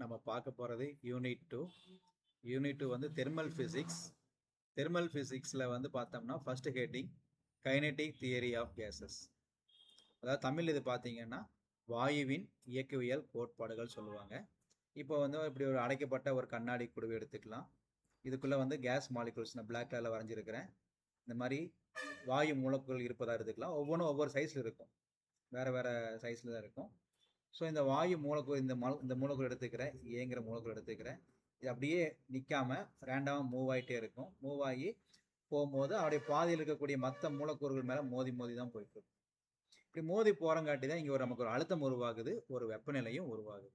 நம்ம பார்க்க போகிறது யூனிட் 2 வந்து தெர்மல் ஃபிசிக்ஸ். தெர்மல் ஃபிசிக்ஸில் வந்து பார்த்தோம்னா first heading kinetic theory of gases. அதாவது தமிழ் இது பார்த்தீங்கன்னா வாயுவின் இயக்கவியல் கோட்பாடுகள் சொல்லுவாங்க. இப்போ வந்து இப்படி ஒரு அடைக்கப்பட்ட ஒரு கண்ணாடி குடுவை எடுத்துக்கலாம். இதுக்குள்ளே வந்து கேஸ் மாலிகுல்ஸ் நான் பிளாக் கலரில் வரைஞ்சிருக்கிறேன். இந்த மாதிரி வாயு மூலக்கூறுகள் இருப்பதாக எடுத்துக்கலாம். ஒவ்வொன்றும் ஒவ்வொரு சைஸில் இருக்கும், வேறு வேறு சைஸில் தான் இருக்கும். ஸோ இந்த வாயு மூலக்கூறு இந்த மூலக்கூறு எடுத்துக்கிறேன், ஏங்கிற மூலக்கூறு எடுத்துக்கிறேன். இது அப்படியே நிற்காம ரேண்டமாக மூவ் ஆகிட்டே இருக்கும். மூவ் ஆகி போகும்போது அவருடைய பாதையில் இருக்கக்கூடிய மற்ற மூலக்கூறுகள் மேலே மோதி தான் போயிட்டு இருக்கும். இப்படி மோதி போகிறங்காட்டி தான் இங்கே நமக்கு ஒரு அழுத்தம் உருவாகுது, ஒரு வெப்பநிலையும் உருவாகுது.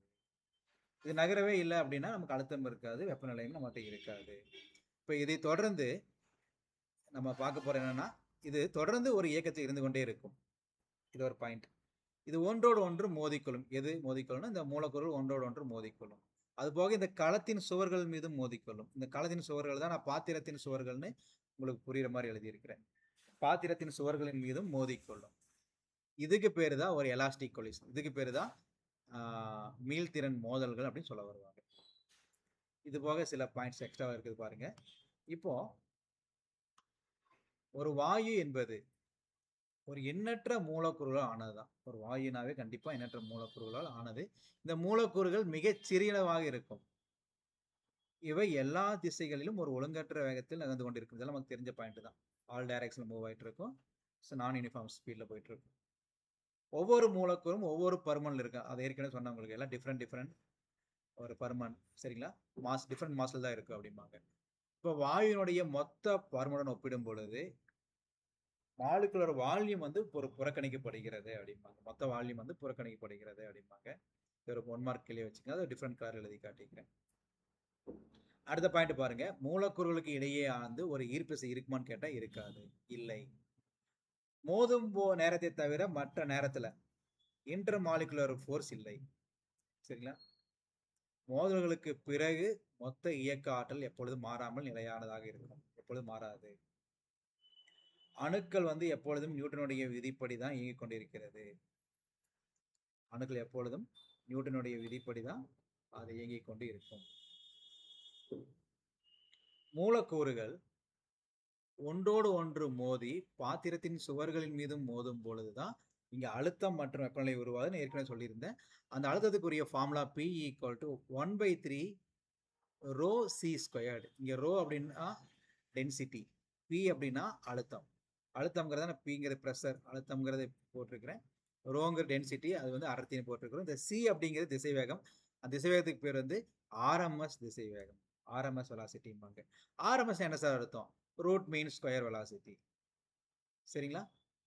இது நகரவே இல்லை அப்படின்னா நமக்கு அழுத்தம் இருக்காது, வெப்பநிலையும் நம்மகிட்ட இருக்காது. இப்போ இதை தொடர்ந்து நம்ம பார்க்க போகிறோம் என்னன்னா, இது தொடர்ந்து ஒரு இயக்கத்தில் இருந்து கொண்டே இருக்கும். இது ஒரு பாயிண்ட். இது ஒன்றோடு ஒன்று மோதிக்கொள்ளும். எது மோதிக்கொள்ளும்? இந்த மூலக்கூறுகள் ஒன்றோடு ஒன்று மோதிக்கொள்ளும். அதுபோக இந்த களத்தின் சுவர்கள் மீது மோதிக்கொள்ளும். இந்த களத்தின் சுவர்கள் தான் நான் பாத்திரத்தின் சுவர்கள்னு உங்களுக்கு புரியுற மாதிரி எழுதியிருக்கிறேன். பாத்திரத்தின் சுவர்களின் மீதும் மோதிக்கொள்ளும். இதுக்கு பேரு தான் ஒரு எலாஸ்டிக் கொலிஷன். இதுக்கு பேரு தான் மீள்திறன் மோதல்கள் அப்படின்னு சொல்ல வருவாங்க. இது போக சில பாயிண்ட்ஸ் எக்ஸ்ட்ரா இருக்குது பாருங்க. இப்போ ஒரு வாயு என்பது ஒரு எண்ணற்ற மூலக்கூறுகளால் ஆனதுதான். ஒரு வாயுனாவே கண்டிப்பா எண்ணற்ற மூலக்கூறுகளால் ஆனது. இந்த மூலக்கூறுகள் மிகச் சிறியளவாக இருக்கும். இவை எல்லா திசைகளிலும் ஒரு ஒழுங்கற்ற வேகத்தில் நகர்ந்து கொண்டிருக்கும். இதெல்லாம் நமக்கு தெரிஞ்ச பாயிண்ட் தான். ஆல் டைரக்ஷன்ல மூவ் ஆகிட்டு இருக்கும். நான் யூனிஃபார்ம் ஸ்பீட்ல போயிட்டு இருக்கும். ஒவ்வொரு மூலக்கூறும் ஒவ்வொரு பருமன்ல இருக்கு. அதை ஏற்கனவே சொன்னவங்களுக்கு எல்லாம் டிஃப்ரெண்ட் ஒரு பருமன், சரிங்களா? டிஃப்ரெண்ட் மாஸ்ல தான் இருக்கு அப்படிம்பாங்க. இப்போ வாயுனுடைய மொத்த பருமனுடன் ஒப்பிடும் பொழுது மாலிகுலர் வால்யூம் வந்து ஒரு புறக்கணிக்கப்படுகிறது அப்படிம்பாங்க. மொத்த வால்யூம் வந்து புறக்கணிக்கப்படுகிறது அப்படிம்பாங்க. ஒரு 1 மார்க் கிளியே வச்சுக்கோங்க. அதை டிஃப்ரெண்ட் கலர் எழுதி காட்டிக்கிறேன். அடுத்த பாயிண்ட் பாருங்க. மூலக்கூறுகளுக்கு இடையே வந்து ஒரு ஈர்ப்பிசை இருக்குமான்னு கேட்டா இருக்காது, இல்லை. மோதும் நேரத்தை தவிர மற்ற நேரத்துல இன்டர் மாலிகுலர் ஃபோர்ஸ் இல்லை, சரிங்களா? மோதல்களுக்கு பிறகு மொத்த இயக்க ஆற்றல் எப்பொழுதும் மாறாமல் நிலையானதாக இருக்கும், எப்பொழுதும் மாறாது. அணுக்கள் வந்து எப்பொழுதும் நியூட்டனுடைய விதிப்படி தான் இயங்கிக் கொண்டிருக்கிறது. அணுக்கள் எப்பொழுதும் நியூட்டனுடைய விதிப்படி தான் அது இயங்கிக் கொண்டு இருக்கும். மூலக்கூறுகள் ஒன்றோடு ஒன்று மோதி பாத்திரத்தின் சுவர்களின் மீதும் மோதும் பொழுதுதான் இங்க அழுத்தம் மற்றும் வெப்பநிலை உருவாகுதுன்னு ஏற்கனவே சொல்லியிருந்தேன். அந்த அழுத்தத்துக்குரிய ஃபார்முலா P = 1/3 ρ c². இங்க ρ அப்படின்னா டென்சிட்டி, P அப்படின்னா அழுத்தம். அழுத்தம்ங்கிறத நான் Pங்கிறது ப்ரெஷர், அழுத்தம்ங்கிறத போட்டிருக்கிறேன். ரோங்கிற டென்சிட்டி, அது வந்து அடர்த்தின்னு போட்டிருக்கிறோம். இந்த C அப்படிங்கிறது திசைவேகம். அந்த திசைவேகத்துக்கு பேர் வந்து ஆர்எம்எஸ் திசைவேகம், ஆர்எம்எஸ் வெலாசிட்டிம்பாங்க. ஆர்எம்எஸ் என்ன சார் அர்த்தம்? ரூட் மீன் ஸ்கொயர் வெலாசிட்டி, சரிங்களா?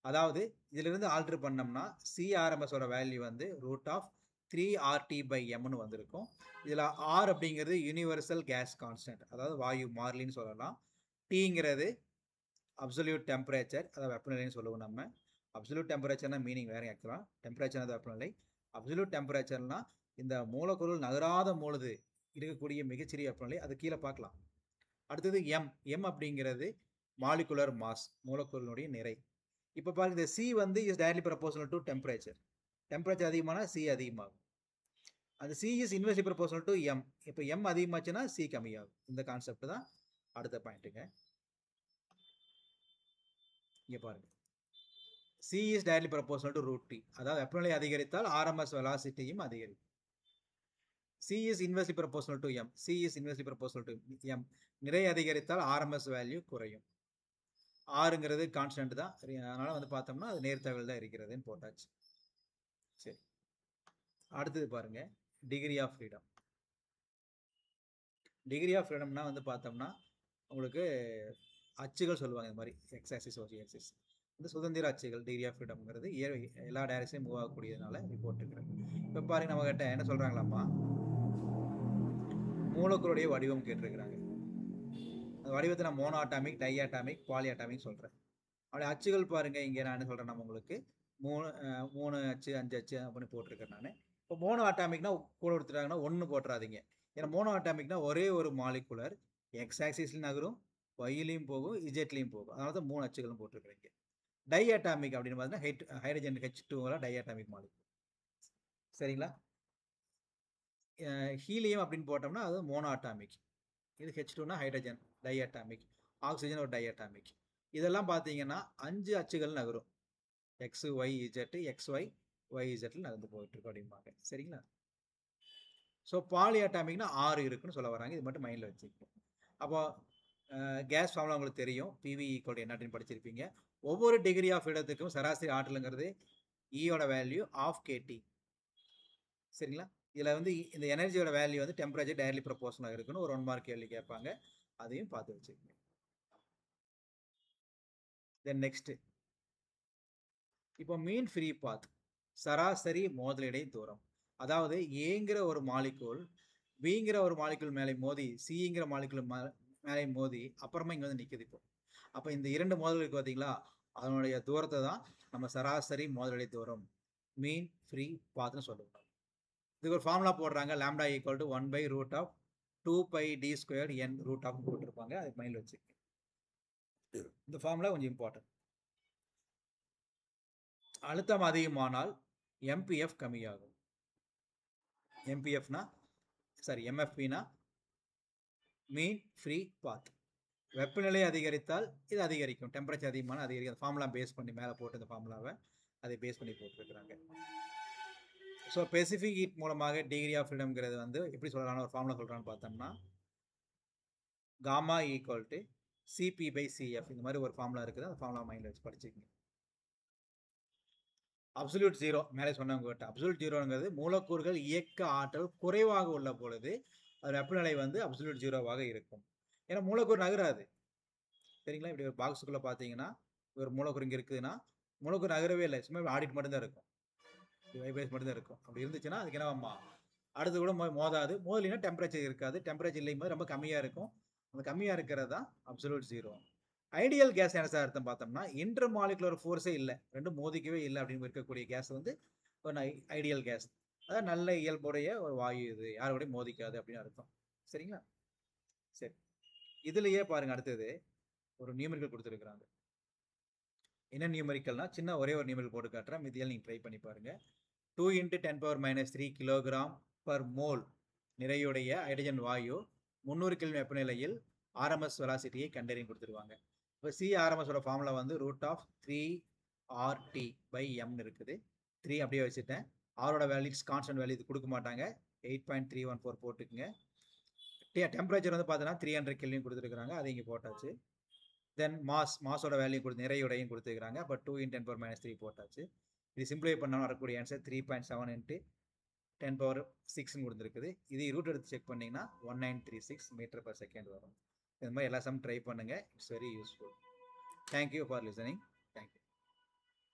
அதாவது இதிலிருந்து ஆல்டர் பண்ணோம்னா சிஆர்எம்எஸோட வேல்யூ வந்து √3RT/mன்னு வந்திருக்கும். இதில் ஆர் அப்படிங்கிறது யூனிவர்சல் கேஸ் கான்ஸ்டன்ட், அதாவது வாயு மாறிலின்னு சொல்லலாம். டீங்கிறது அப்சல்யூட் டெம்பரேச்சர், அதாவது வெப்பநிலைன்னு சொல்லுவோம் நம்ம. அப்சல்யூட் டெம்பரேச்சர்னா மீனிங் வேறு. ஆக்சுவலாக டெம்பரேச்சர் அது வெப்பநிலை. அப்சல்யூட் டெம்பரேச்சர்னா இந்த மூலக்கூறுகள் நகராத பொழுது இருக்கக்கூடிய மிகச்சிறிய வெப்பநிலை. அது கீழே பார்க்கலாம். அடுத்தது எம் அப்படிங்கிறது மாலிகுலர் மாஸ், மூலக்கூறுகளுடைய நிறை. இப்போ பாருங்க, இந்த சி வந்து is directly proportional to temperature. Temperature அதிகமானா சி அதிகமாகும். அந்த C is inversely proportional to M. இப்போ எம் அதிகமாச்சுன்னா சி கம்மியாகும். இந்த கான்செப்ட் தான் அடுத்த பாயிண்ட்டுங்க. இங்கே பாருங்க, C is directly proportional to √T. அதாவது வெப்பநிலை அதிகரித்தால் ஆர்எம்எஸ் வெலாசிட்டியும் அதிகரிக்கும். C is inversely proportional to M. C is inversely proportional to M. நிறை அதிகரித்தால் ஆர்எம்எஸ் வேல்யூ குறையும். ஆறுங்கிறது கான்ஸ்டன்ட் தான், அதனால வந்து பார்த்தோம்னா அது நேர்த்தகவல் தான் இருக்கிறதுன்னு போட்டாச்சு. சரி, அடுத்தது பாருங்க, degree of freedom. Degree of ஃப்ரீடம்னா வந்து பார்த்தோம்னா உங்களுக்கு அச்சுகள் சொல்லுவாங்க. இந்த மாதிரி எக்ஸ் ஆக்சிஸ், ஒய் ஆக்சிஸ், இந்த சுதந்திர அச்சுகள். டிகிரி ஆஃப் ஃப்ரீடம்ங்கிறது எல்லா டைரக்ஷனையும் மூவ் ஆகக்கூடியதுனால போட்டுருக்கிறேன். இப்போ பாருங்க, நம்ம கிட்ட என்ன சொல்றாங்களாம்மா, மூலக்கூறுடைய வடிவம் கேட்டிருக்கிறாங்க. அந்த வடிவத்தை நான் mono atomic, di atomic, poly atomic சொல்றேன். அப்படி அச்சுகள் பாருங்க, இங்கே நான் என்ன சொல்றேன், நம்ம உங்களுக்கு 3 அச்சு 5 அச்சு அப்படின்னு போட்டிருக்கேன் நான். இப்போ மோனோ அட்டாமிக்னா கூட கொடுத்துட்டாங்கன்னா 1 போட்டுறாதீங்க. ஏன்னா மோனோ அட்டாமிக்னா ஒரே ஒரு மாலிகுலர் எக்ஸ் ஆக்சிஸ்லையும் நகரும், ஒய்லையும் போகும், இஜெட்லையும் போகும். அதனால தான் 3 அச்சுகளும் போட்டிருக்கிறீங்க. டை அட்டாமிக் அப்படின்னு பார்த்தீங்கன்னா hydrogen H2 diatomic molecular, சரிங்களா? ஹீலியம் அப்படின்னு போட்டோம்னா அது மோனோ அட்டாமிக். இது H2னா ஹைட்ரஜன் டை அட்டாமிக், ஆக்சிஜன் ஒரு டை அட்டாமிக். இதெல்லாம் பார்த்தீங்கன்னா 5 அச்சுகள் நகரும். எக்ஸ் ஒய் இஜெட், எக்ஸ்ஒய் ஒய்இஜெட்ல நகர்ந்து போயிட்டு இருக்கு அப்படிம்பாங்க. சரிங்களா? ஸோ பாலி அட்டாமிக்னா 6 இருக்குன்னு சொல்ல வராங்க. இது மட்டும் மைண்டில் வச்சுக்கணும். அப்போ கேஸ் ஃபார்முலா உங்களுக்கு தெரியும். பிவி ஈக்குவல் என்ன அப்படின்னு படிச்சிருப்பீங்க. ஒவ்வொரு டிகிரி ஆஃப் இடத்துக்கும் சராசரி ஆற்றலுங்கிறது ஈயோட வேல்யூ ஆஃப் கேடி. சரிங்களா? இதில் வந்து இந்த எனர்ஜியோட வேல்யூ வந்து டெம்பரேச்சர் டைரக்ட்லி ப்ரொபோஷனலாக இருக்குன்னு ஒரு 1 மார்க் கேள்வி கேட்பாங்க. அதையும் பார்த்து வச்சுக்கோங்க. தென் நெக்ஸ்ட், இப்போ மீன் ஃப்ரீ பாத், சராசரி மோதலிடை தூரம். அதாவது ஏங்கிற ஒரு மாலிகூல் பிங்கிற ஒரு மாலிகூல் மேலே மோதி சிங்கிற மாலிகூல் மேலே மோதி அப்புறமா இங்கே வந்து நிற்குது. இப்போ அப்போ இந்த 2 மோதல் இருக்கு பார்த்தீங்களா, அதனுடைய தூரத்தை தான் நம்ம சராசரி மோதலிடை தூரம் மீன் ஃப்ரீ பாத்னு சொல்லுவோம். இதுக்கு ஒரு ஃபார்முலா போடுறாங்க. Lambda equal to 1/√2πd² n root of போட்டிருப்பாங்க. அது மைண்டில் வச்சுக்கோங்க. இந்த ஃபார்முலா கொஞ்சம் இம்பார்ட்டன்ட். அழுத்தம் அதிகமானால் MPF கம்மியாகும். MPFனா சாரி MFPனா மீன் ஃப்ரீ பாத். வெப்பநிலை அதிகரித்தால் இது அதிகரிக்கும். டெம்பரேச்சர் அதிகமான அதிகரிக்கும். ஃபார்முலா பேஸ் பண்ணி மேலே போட்டு இந்த ஃபார்முலாவை அதை பேஸ் பண்ணி போட்டுருக்குறாங்க. ஸோ ஸ்பெசிஃபிக் ஹீட் மூலமாக டிகிரி ஆஃப் ஃப்ரீடம்ங்கிறது வந்து எப்படி சொல்கிறான்னு ஒரு ஃபார்முலா சொல்கிறான்னு பார்த்தோம்னா காமா ஈக்குவல் டு CP/CF. இந்த மாதிரி ஒரு ஃபார்முலா இருக்குது. அந்த ஃபார்முலா மைண்டில் வச்சு படிச்சுக்கோங்க. அப்சல்யூட் ஜீரோ மேலே சொன்னவங்ககிட்ட அப்சல்யூட் ஜீரோங்கிறது மூலக்கூறுகள் இயக்க ஆற்றல் குறைவாக உள்ள பொழுது அது வெப்பநிலை வந்து அப்சல்யூட் ஜீரோவாக இருக்கும். ஏன்னா மூலக்கூறு நகராது. சரிங்களா? இப்படி ஒரு பாக்ஸுக்குள்ளே பார்த்தீங்கன்னா ஒரு மூலக்கூறு இங்கே இருக்குதுன்னா மூலக்கூறு நகரவே இல்லை, சும்மா ஆடிட் மட்டும்தான் இருக்கும், வைப்ரேஷன் மட்டும்தான் இருக்கும். அப்படி இருந்துச்சுன்னா அதுக்கு என்னவாம்மா அடுத்து கூட மோதாது. மோதலினா டெம்பரேச்சர் இருக்காது. டெம்பரேச்சர் இல்லையும் போது ரொம்ப கம்மியாக இருக்கும். அந்த கம்மியாக இருக்கிறது தான் அப்சல்யூட் ஜீரோ. ஐடியல் கேஸ் என்ன சார் அர்த்தம் பார்த்தோம்னா இன்டர் மாலிகுலர் ஃபோர்ஸே இல்லை, ரெண்டும் மோதிக்கவே இல்லை அப்படின்னு இருக்கக்கூடிய கேஸ் வந்து ஒரு ஐடியல் கேஸ். அதாவது நல்ல இயல்புடைய ஒரு வாயு, இது யாரும் கூட மோதிக்காது அப்படின்னு அர்த்தம். சரிங்களா? சரி, இதுலயே பாருங்க அடுத்தது ஒரு நியூமெரிக்கல் கொடுத்துருக்குறாங்க. என்ன நியூமெரிக்கல்னா சின்ன ஒரே ஒரு நியூமெரிக்கல் போட்டு காட்டுறேன், மிதியால் நீங்கள் ட்ரை பண்ணி பாருங்க. 2 × 10⁻³ கிலோகிராம் பர் மோல் நிறையுடைய ஹைட்ரஜன் வாயு 300 கெல்வின் வெப்பநிலையில் RMS வெலாசிட்டியை கண்டறியும் கொடுத்துருவாங்க. இப்போ CRMS ஃபார்முலா வந்து √3RT/m இருக்குது. 3 அப்படியே வச்சுட்டேன். ஆரோட வேல்யூ கான்ஸ்டன்ட் வேல்யூ இது கொடுக்க மாட்டாங்க. 8.314 போட்டுக்குங்க. டெம்பரேச்சர் வந்து பார்த்தீங்கன்னா 300 கெல்வின் கொடுத்துருக்குறாங்க, அது இங்கே போட்டாச்சு. தென் மாஸோட வேல்யூ நிறையுடையும் கொடுத்துருக்குறாங்க. அப்போ 2 × 10⁻³ போட்டாச்சு. இது சிம்பிளை பண்ணாலும் வரக்கூடிய ஆன்சர் 3.7 × 10⁻6 கொடுத்துருக்குது. இது ரூட் எடுத்து செக் பண்ணிங்கன்னா 1936 மீட்டர் per செகண்ட் வரும். இது மாதிரி எல்லா சம் ட்ரை பண்ணுங்கள். It's very useful. Thank you for listening.